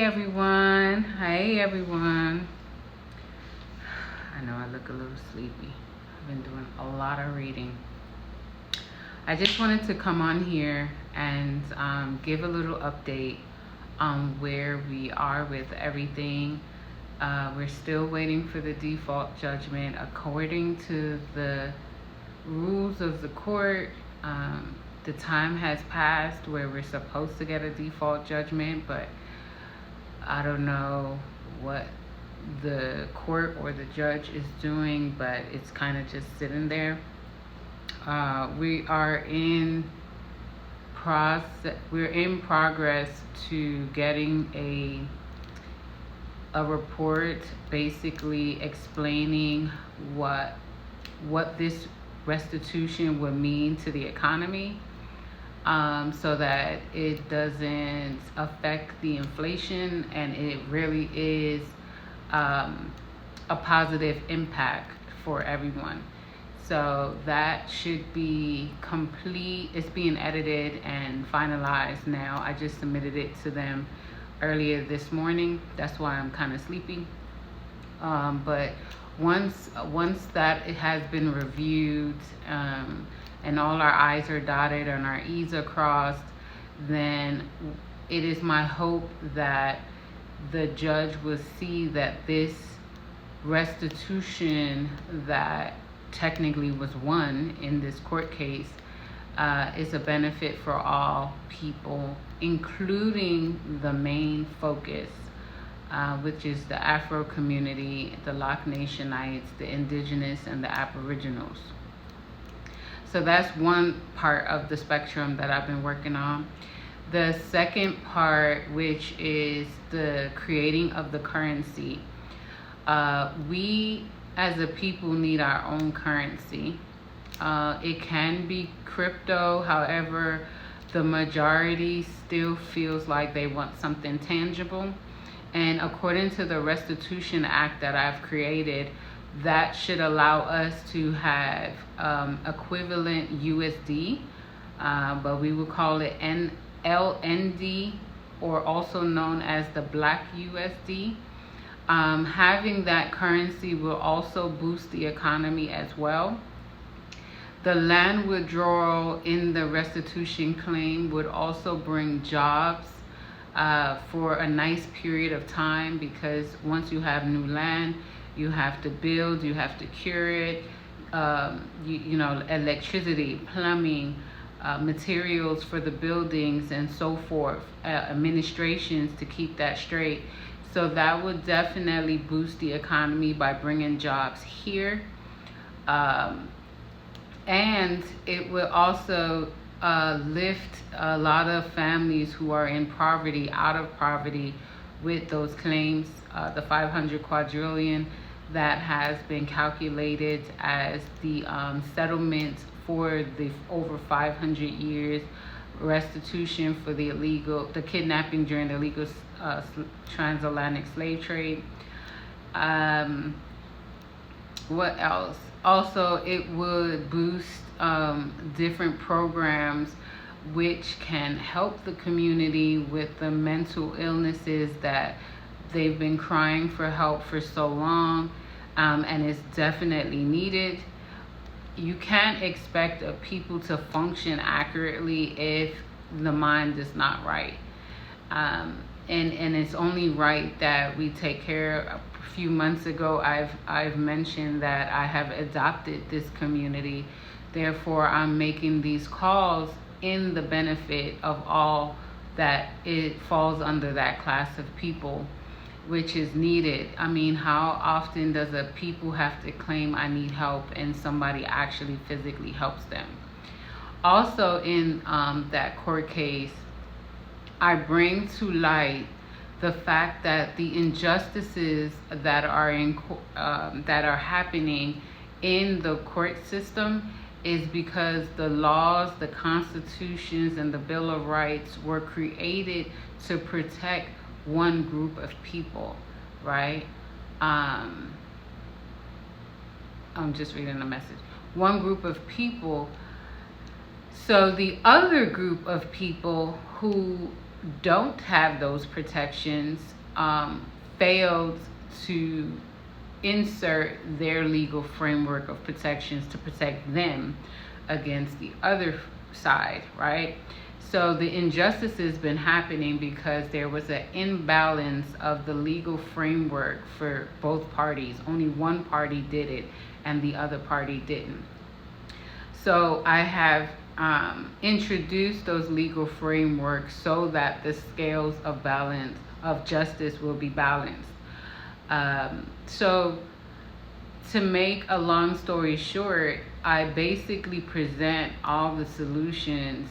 everyone. Hey everyone. I know I look a little sleepy. I've been doing a lot of reading. I just wanted to come on here and give a little update on where we are with everything. We're still waiting for the default judgment according to the rules of the court. The time has passed where we're supposed to get a default judgment, but I don't know what the court or the judge is doing, but it's kind of just sitting there. We are in process. We're in progress to getting a report, basically explaining what this restitution would mean to the economy. So that it doesn't affect the inflation and it really is a positive impact for everyone. So that should be complete. It's being edited and finalized now. I just submitted it to them earlier this morning. That's why I'm kind of sleepy. But once that it has been reviewed, and all our I's are dotted and our E's are crossed, then it is my hope that the judge will see that this restitution that technically was won in this court case is a benefit for all people, including the main focus, which is the Afro community, the Loc Nationites, the Indigenous, and the Aboriginals. So that's one part of the spectrum that I've been working on. The second part, which is the creating of the currency. We as a people need our own currency. It can be crypto, however, the majority still feels like they want something tangible. And according to the Restitution Act that I've created, that should allow us to have equivalent USD, but we would call it LND, or also known as the Black USD. Having that currency will also boost the economy as well. The land withdrawal in the restitution claim would also bring jobs for a nice period of time, because once you have new land, you have to build, you have to cure it, you know, electricity, plumbing, materials for the buildings and so forth, administrations to keep that straight. So that would definitely boost the economy by bringing jobs here. And it will also lift a lot of families who are in poverty out of poverty with those claims. The 500 quadrillion that has been calculated as the settlement for the over 500 years restitution for the kidnapping during the illegal transatlantic slave trade. What else? Also, it would boost different programs which can help the community with the mental illnesses that they've been crying for help for so long, and it's definitely needed. You can't expect people to function accurately if the mind is not right. And it's only right that we take care. A few months ago, I've mentioned that I have adopted this community. Therefore, I'm making these calls in the benefit of all that it falls under that class of people, which is needed. I mean, how often does a people have to claim I need help and somebody actually physically helps them? Also in that court case, I bring to light the fact that the injustices that are happening in the court system is because the laws, the constitutions, and the Bill of Rights were created to protect one group of people, right? I'm just reading a message. One group of people. So the other group of people who don't have those protections failed to insert their legal framework of protections to protect them against the other side, right? So the injustice has been happening because there was an imbalance of the legal framework for both parties. Only one party did it and the other party didn't. So I have introduced those legal frameworks so that the scales of balance of justice will be balanced. So to make a long story short, I basically present all the solutions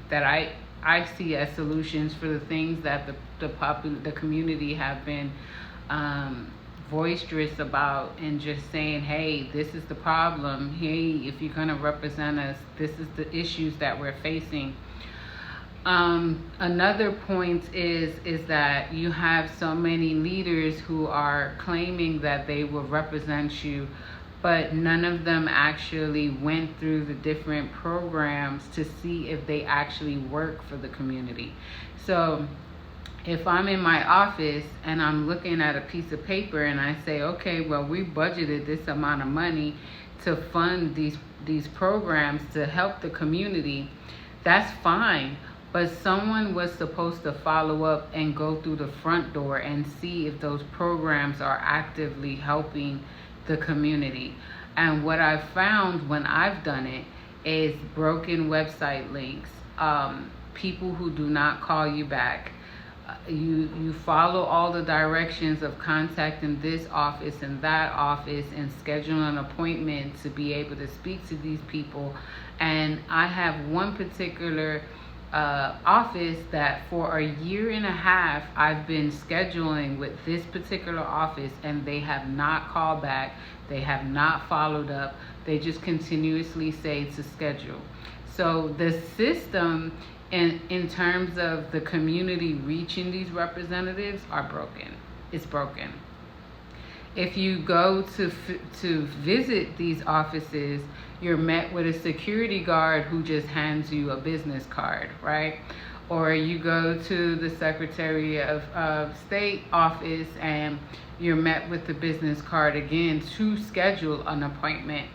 that I see as solutions for the things that the community have been boisterous about, and just saying, hey, this is the problem. Hey, if you're going to represent us, this is the issues that we're facing. Another point is that you have so many leaders who are claiming that they will represent you, but none of them actually went through the different programs to see if they actually work for the community. So if I'm in my office and I'm looking at a piece of paper and I say, okay, well, we budgeted this amount of money to fund these programs to help the community, that's fine. But someone was supposed to follow up and go through the front door and see if those programs are actively helping the community. And what I've found when I've done it is broken website links, people who do not call you back. You follow all the directions of contacting this office and that office and schedule an appointment to be able to speak to these people. And I have one particular office that for a year and a half I've been scheduling with this particular office, and they have not called back, they have not followed up, they just continuously say to schedule. So the system in terms of the community reaching these representatives are broken. It's broken. If you go to visit these offices, you're met with a security guard who just hands you a business card, right? Or you go to the Secretary of State office and you're met with the business card again to schedule an appointment.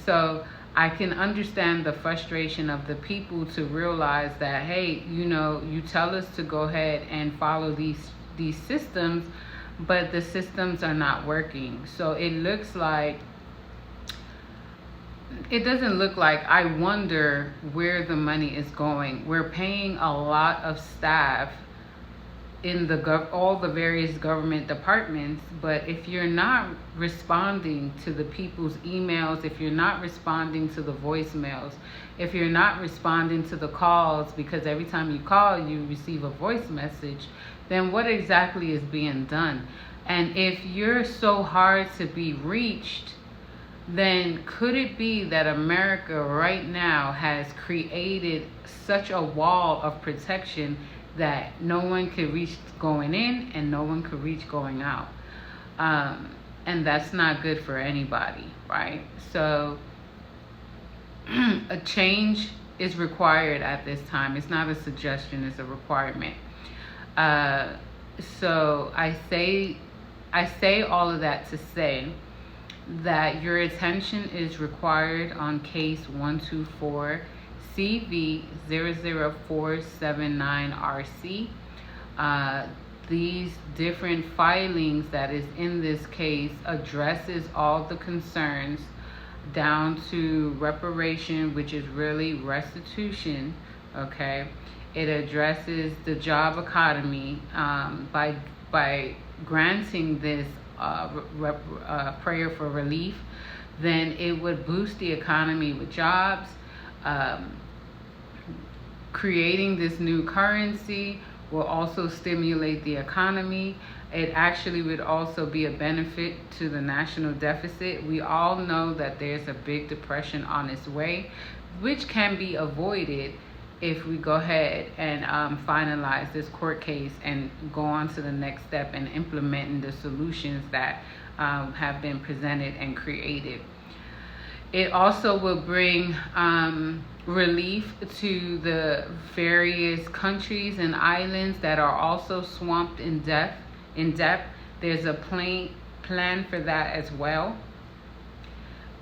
So I can understand the frustration of the people to realize that, hey, you tell us to go ahead and follow these systems, but the systems are not working. So it doesn't look like, I wonder where the money is going. We're paying a lot of staff in all the various government departments, but if you're not responding to the people's emails, if you're not responding to the voicemails, if you're not responding to the calls, because every time you call you receive a voice message, then what exactly is being done? And if you're so hard to be reached, then could it be that America right now has created such a wall of protection that no one could reach going in and no one could reach going out? And that's not good for anybody, right? So a change is required at this time. It's not a suggestion, it's a requirement. So I say all of that to say that your attention is required on case 124 CV 00479 RC. These different filings that is in this case addresses all the concerns down to reparation, which is really restitution, okay? It addresses the job economy by granting this prayer for relief. Then it would boost the economy with jobs. Creating this new currency will also stimulate the economy. It actually would also be a benefit to the national deficit. We all know that there's a big depression on its way, which can be avoided if we go ahead and finalize this court case and go on to the next step and implementing the solutions that have been presented and created. It also will bring relief to the various countries and islands that are also swamped in debt. There's a plan for that as well.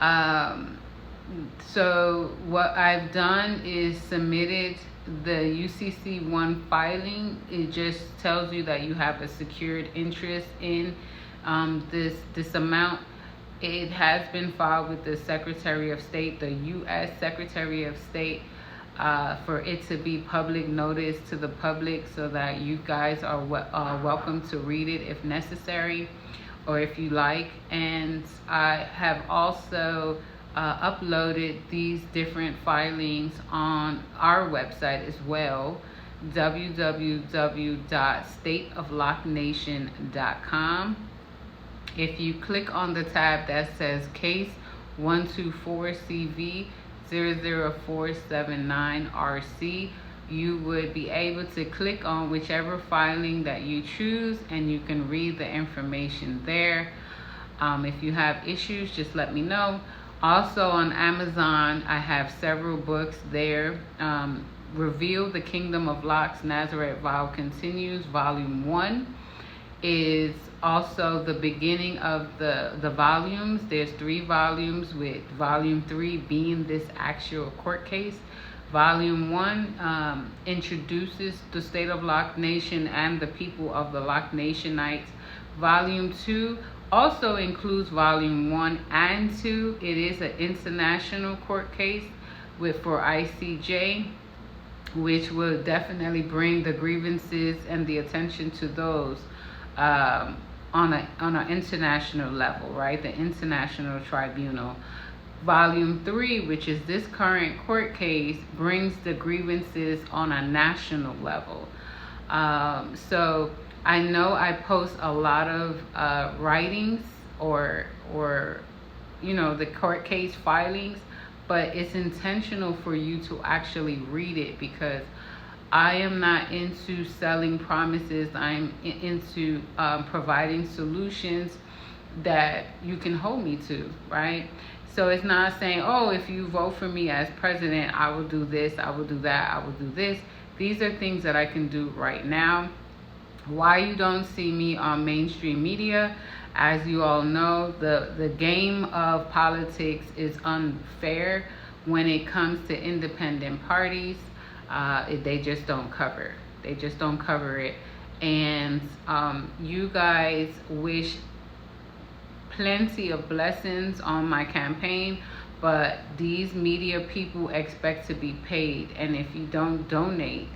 Um, so what I've done is submitted the UCC1 filing. It just tells you that you have a secured interest in this amount. It has been filed with the Secretary of State, the U.S. Secretary of State, for it to be public notice to the public, so that you guys are welcome to read it if necessary or if you like. And I have also uploaded these different filings on our website as well, www.stateoflocknation.com. If you click on the tab that says case 124CV 00479RC, you would be able to click on whichever filing that you choose, and you can read the information there. If you have issues, just let me know. Also on Amazon, I have several books there. Reveal the Kingdom of Locks, Nazareth Vow Continues, Volume 1 is also the beginning of the volumes. There's 3 volumes, with Volume 3 being this actual court case. Volume 1 introduces the state of Lock Nation and the people of the Lock Nationites. Volume 2 also includes Volume 1 and 2. It is an international court case for ICJ, which will definitely bring the grievances and the attention to those on an international level, right? The International Tribunal. Volume 3, which is this current court case, brings the grievances on a national level. So I know I post a lot of writings or the court case filings, but it's intentional for you to actually read it, because I am not into selling promises. I'm into providing solutions that you can hold me to, right? So it's not saying, oh, if you vote for me as president, I will do this, I will do that, I will do this. These are things that I can do right now. Why you don't see me on mainstream media? As you all know, the game of politics is unfair when it comes to independent parties. They just don't cover. They just don't cover it. And you guys wish plenty of blessings on my campaign, but these media people expect to be paid. And if you don't donate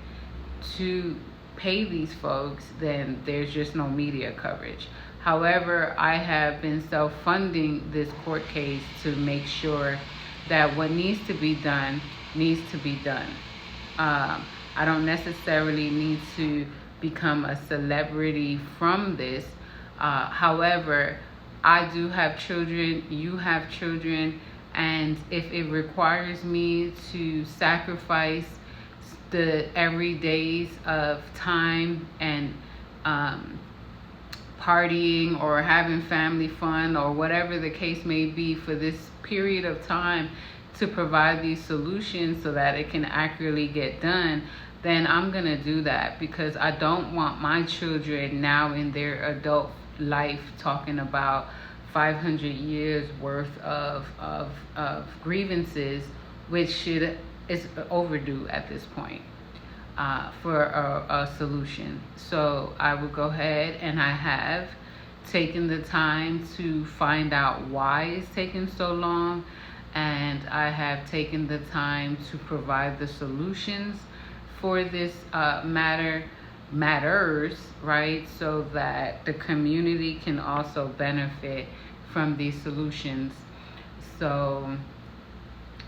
to pay these folks, then there's just no media coverage. However, I have been self-funding this court case to make sure that what needs to be done needs to be done. I don't necessarily need to become a celebrity from this. However, I do have children, you have children, and if it requires me to sacrifice the everydays of time and partying or having family fun or whatever the case may be for this period of time to provide these solutions so that it can accurately get done, then I'm going to do that, because I don't want my children now in their adult life talking about 500 years worth of grievances, which is overdue at this point for a solution. So I will go ahead, and I have taken the time to find out why it's taking so long, and I have taken the time to provide the solutions for this matters, right? So that the community can also benefit from these solutions. So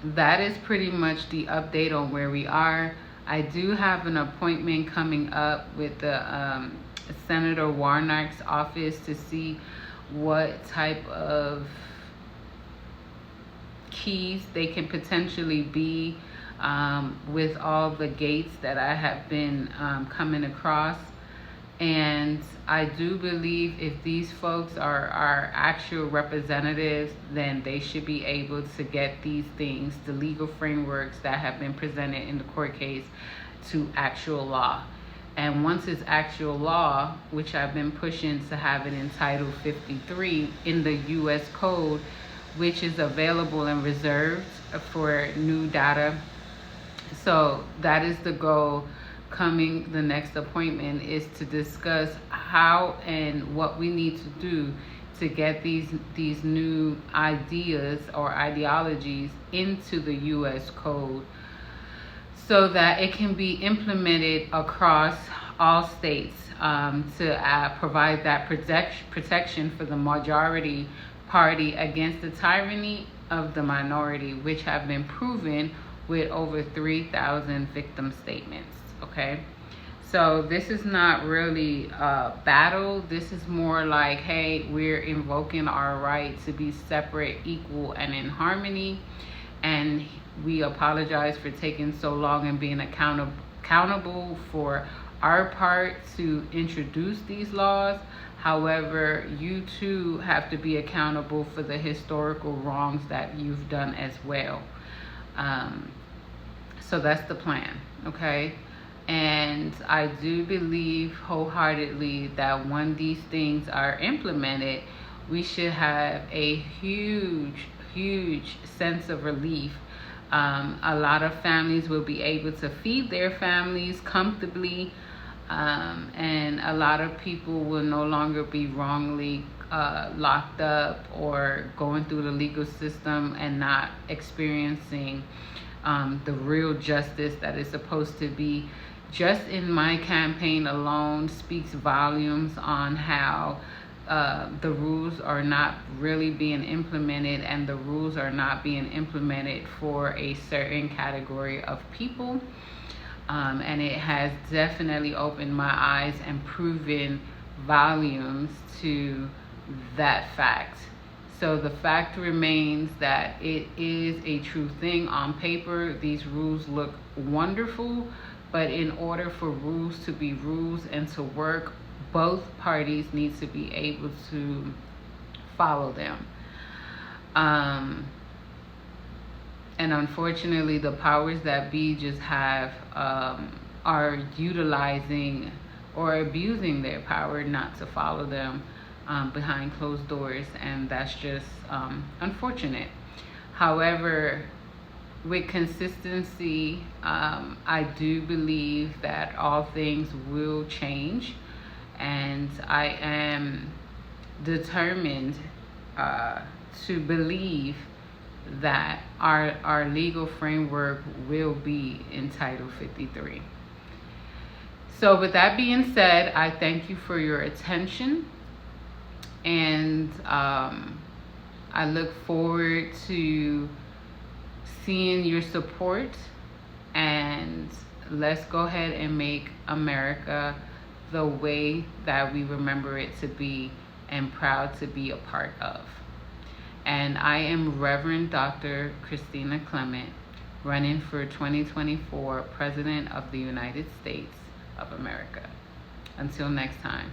that is pretty much the update on where we are. I do have an appointment coming up with the Senator Warnock's office to see what type of keys they can potentially be with all the gates that I have been coming across. And I do believe if these folks are our actual representatives, then they should be able to get these things, the legal frameworks that have been presented in the court case, to actual law. And once it's actual law, which I've been pushing to have it in Title 53 in the U.S. Code, which is available and reserved for new data. So that is the goal. Coming the next appointment is to discuss how and what we need to do to get these new ideas or ideologies into the U.S. Code, so that it can be implemented across all states, to provide that protection for the majority party against the tyranny of the minority, which have been proven with over 3,000 victim statements. Okay, so this is not really a battle. This is more like, hey, we're invoking our right to be separate, equal, and in harmony. And we apologize for taking so long and being accountable for our part to introduce these laws. However, you too have to be accountable for the historical wrongs that you've done as well. So that's the plan, okay? And I do believe wholeheartedly that when these things are implemented, we should have a huge sense of relief. A lot of families will be able to feed their families comfortably, and a lot of people will no longer be wrongly locked up or going through the legal system and not experiencing the real justice that is supposed to be. Just in my campaign alone speaks volumes on how the rules are not really being implemented, and the rules are not being implemented for a certain category of people. And it has definitely opened my eyes and proven volumes to that fact. So the fact remains that it is a true thing. On paper, these rules look wonderful, but in order for rules to be rules and to work, both parties need to be able to follow them. And unfortunately, the powers that be just are utilizing or abusing their power not to follow them behind closed doors, and that's just unfortunate. However, with consistency, I do believe that all things will change, and I am determined to believe that our legal framework will be in Title 53. So with that being said, I thank you for your attention, and I look forward to seeing your support, and let's go ahead and make America the way that we remember it to be and proud to be a part of. And I am Reverend Dr. Christina Clement, running for 2024 President of the United States of America. Until next time.